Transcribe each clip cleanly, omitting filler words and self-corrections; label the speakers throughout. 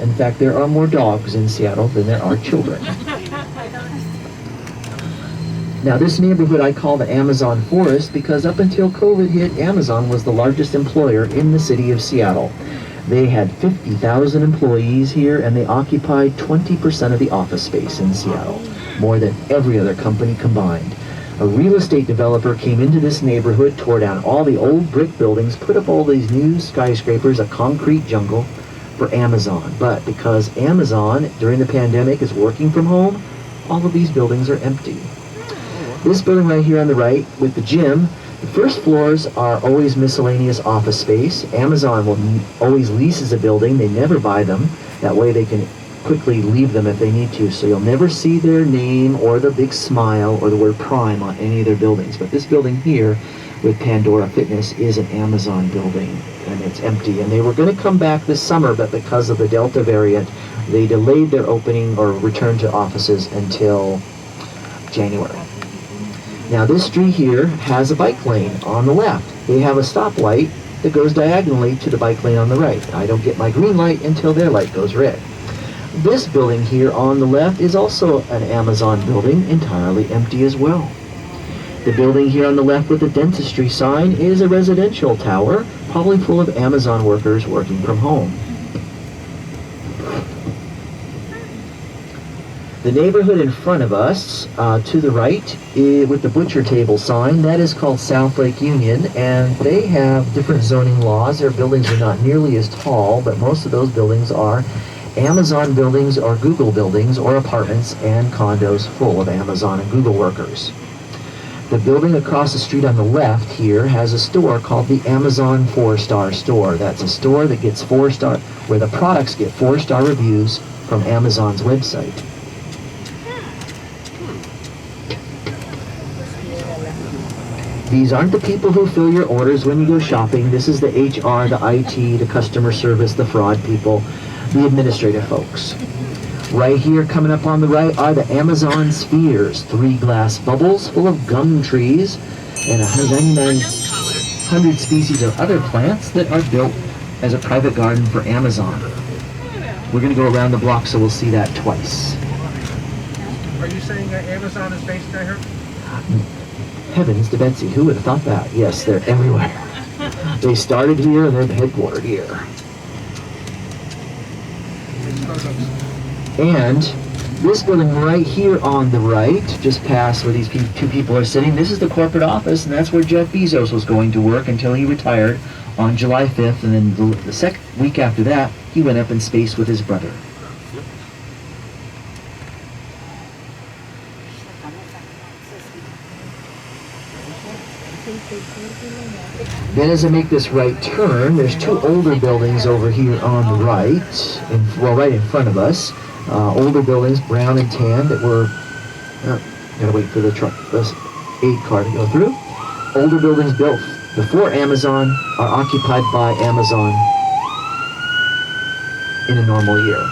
Speaker 1: In fact, there are more dogs in Seattle than there are children. Now, this neighborhood I call the Amazon Forest because up until COVID hit, Amazon was the largest employer in the city of Seattle. They had 50,000 employees here, and they occupied 20% of the office space in Seattle, more than every other company combined. A real estate developer came into this neighborhood, tore down all the old brick buildings, put up all these new skyscrapers, a concrete jungle for Amazon. But because Amazon, during the pandemic, is working from home, all of these buildings are empty. This building right here on the right with the gym, the first floors are always miscellaneous office space. Amazon always leases a building. They never buy them. That way they can quickly leave them if they need to. So you'll never see their name or the big smile or the word Prime on any of their buildings. But this building here with Pandora Fitness is an Amazon building, and it's empty. And they were going to come back this summer, but because of the Delta variant, they delayed their opening or return to offices until January. Now this street here has a bike lane on the left. They have a stoplight that goes diagonally to the bike lane on the right. I don't get my green light until their light goes red. This building here on the left is also an Amazon building, entirely empty as well. The building here on the left with the dentistry sign is a residential tower, probably full of Amazon workers working from home. The neighborhood in front of us, to the right, with the butcher table sign, that is called South Lake Union, and they have different zoning laws. Their buildings are not nearly as tall, but most of those buildings are Amazon buildings or Google buildings or apartments and condos full of Amazon and Google workers. The building across the street on the left here has a store called the Amazon 4-Star Store. That's a store that gets 4-star, where the products get 4-star reviews from Amazon's website. These aren't the people who fill your orders when you go shopping. This is the HR, the IT, the customer service, the fraud people, the administrative folks. Right here, coming up on the right, are the Amazon Spheres, 3 glass bubbles full of gum trees and 9,900 species of other plants that are built as a private garden for Amazon. We're going to go around the block, so we'll see that twice.
Speaker 2: Are you saying that Amazon is based right here?
Speaker 1: Heavens to Betsy, who would have thought that? Yes, they're everywhere. They started here and they're headquartered here. And this building right here on the right, just past where these two people are sitting, this is the corporate office, and that's where Jeff Bezos was going to work until he retired on July 5th, and then the second week after that, he went up in space with his brother. Then as I make this right turn, there's 2 older buildings over here on the right, right in front of us. Older buildings, brown and tan, that were, gotta wait for the truck, this aid car to go through. Older buildings built before Amazon are occupied by Amazon in a normal year.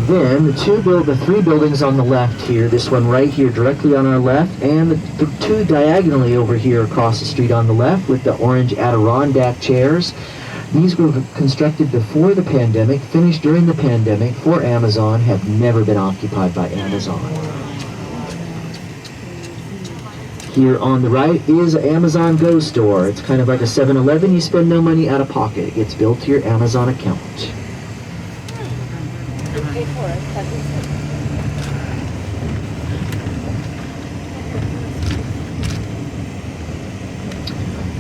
Speaker 1: Then the 3 buildings on the left here, this one right here directly on our left, and the 2 diagonally over here across the street on the left with the orange Adirondack chairs. These were constructed before the pandemic, finished during the pandemic for Amazon, have never been occupied by Amazon. Here on the right is an Amazon Go store. It's kind of like a 7-Eleven. You spend no money out of pocket. It gets billed to your Amazon account.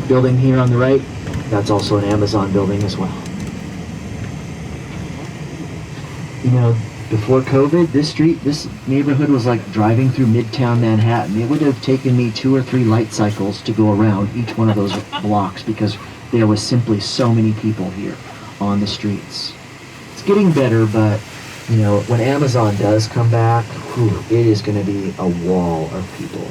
Speaker 1: Building here on the right, that's also an Amazon building as well. You know, before COVID, this neighborhood was like driving through Midtown Manhattan. It would have taken me 2 or 3 light cycles to go around each one of those blocks because there was simply so many people here on the streets. It's getting better, but you know, when Amazon does come back, it is going to be a wall of people.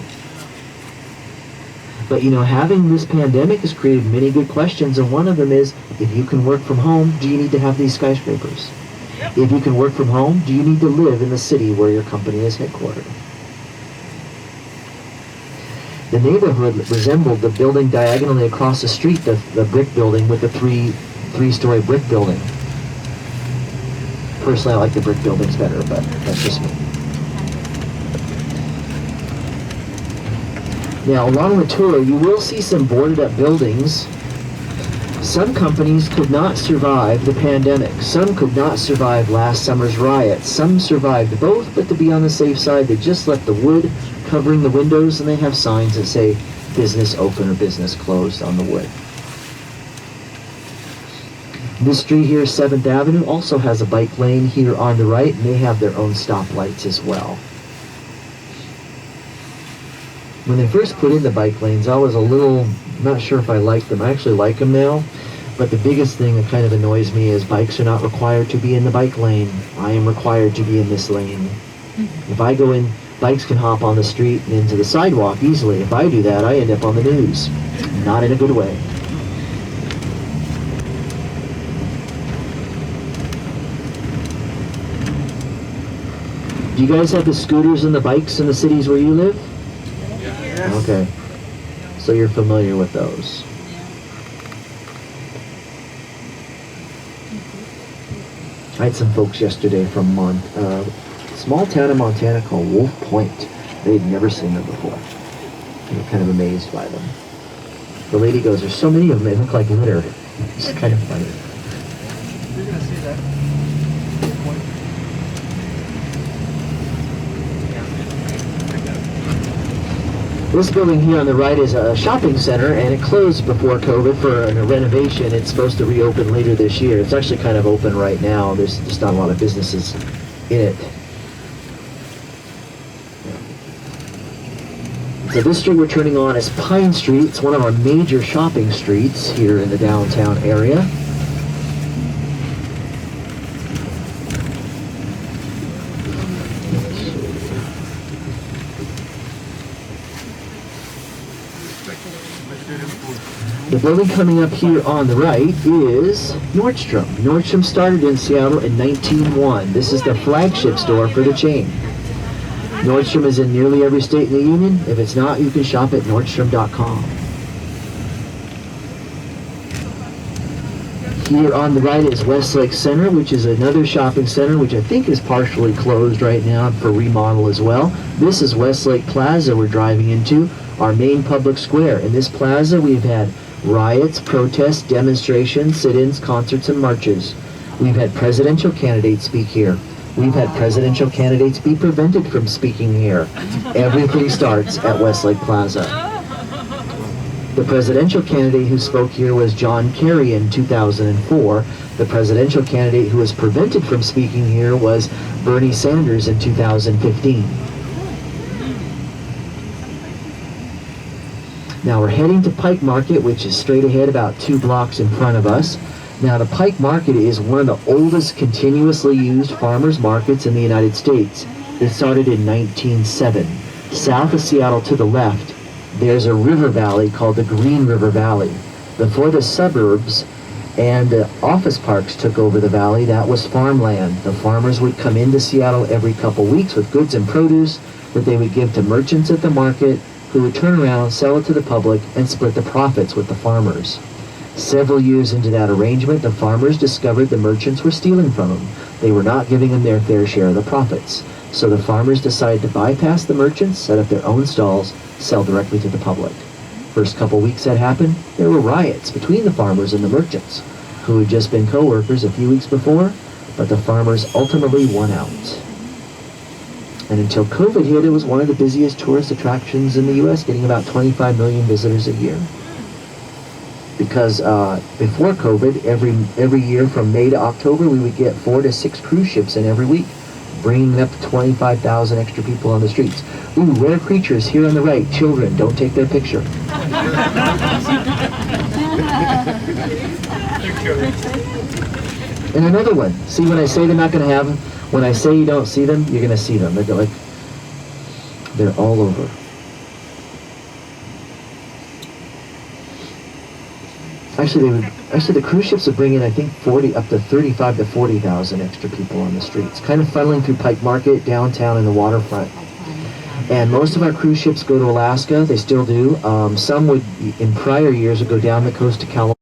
Speaker 1: But you know, having this pandemic has created many good questions, and one of them is, if you can work from home, do you need to have these skyscrapers? Yep. If you can work from home, do you need to live in the city where your company is headquartered? The neighborhood resembled the building diagonally across the street, the brick building with the three-story brick building. Personally, I like the brick buildings better, but that's just me. Now, along the tour, you will see some boarded up buildings. Some companies could not survive the pandemic. Some could not survive last summer's riots. Some survived both, but to be on the safe side, they just left the wood covering the windows, and they have signs that say business open or business closed on the wood. This street here, 7th Avenue, also has a bike lane here on the right, and they have their own stoplights as well. When they first put in the bike lanes, I was a little not sure if I liked them. I actually like them now, but the biggest thing that kind of annoys me is bikes are not required to be in the bike lane. I am required to be in this lane. If I go in, bikes can hop on the street and into the sidewalk easily. If I do that, I end up on the news. Not in a good way. Do you guys have the scooters and the bikes in the cities where you live?
Speaker 2: Yes.
Speaker 1: Okay. So you're familiar with those. I had some folks yesterday from a small town in Montana called Wolf Point. They'd never seen them before. They were kind of amazed by them. The lady goes, there's so many of them, they look like litter. It's kind of funny.
Speaker 2: You're going to see that.
Speaker 1: This building here on the right is a shopping center, and it closed before COVID for a renovation. It's supposed to reopen later this year. It's actually kind of open right now. There's just not a lot of businesses in it. So this street we're turning on is Pine Street. It's one of our major shopping streets here in the downtown area. The building coming up here on the right is Nordstrom. Nordstrom started in Seattle in 1901. This is the flagship store for the chain. Nordstrom is in nearly every state in the union. If it's not, you can shop at Nordstrom.com. Here on the right is Westlake Center, which is another shopping center, which I think is partially closed right now for remodel as well. This is Westlake Plaza we're driving into, our main public square. In this plaza, we've had riots, protests, demonstrations, sit-ins, concerts, and marches. We've had presidential candidates speak here. We've had presidential candidates be prevented from speaking here. Everything starts at Westlake Plaza. The presidential candidate who spoke here was John Kerry in 2004. The presidential candidate who was prevented from speaking here was Bernie Sanders in 2015. Now we're heading to Pike Market, which is straight ahead about 2 blocks in front of us. Now the Pike Market is one of the oldest continuously used farmers markets in the United States. It started in 1907. South of Seattle to the left, there's a river valley called the Green River Valley. Before the suburbs and the office parks took over the valley, that was farmland. The farmers would come into Seattle every couple weeks with goods and produce that they would give to merchants at the market, who would turn around, sell it to the public, and split the profits with the farmers. Several years into that arrangement, the farmers discovered the merchants were stealing from them. They were not giving them their fair share of the profits. So the farmers decided to bypass the merchants, set up their own stalls, sell directly to the public. First couple weeks that happened, there were riots between the farmers and the merchants, who had just been co-workers a few weeks before, but the farmers ultimately won out. And until COVID hit, it was one of the busiest tourist attractions in the U.S., getting about 25 million visitors a year. Because before COVID, every year from May to October, we would get 4 to 6 cruise ships in every week, bringing up to 25,000 extra people on the streets. Ooh, rare creatures here on the right. Children, don't take their picture. And another one. See, when I say they're not going to have them, when I say you don't see them, you're going to see them. They're all over. Actually, the cruise ships would bring in, I think, 40 up to 35 to 40,000 extra people on the streets, kind of funneling through Pike Market, downtown, and the waterfront. And most of our cruise ships go to Alaska. They still do. Some would, in prior years, would go down the coast to California.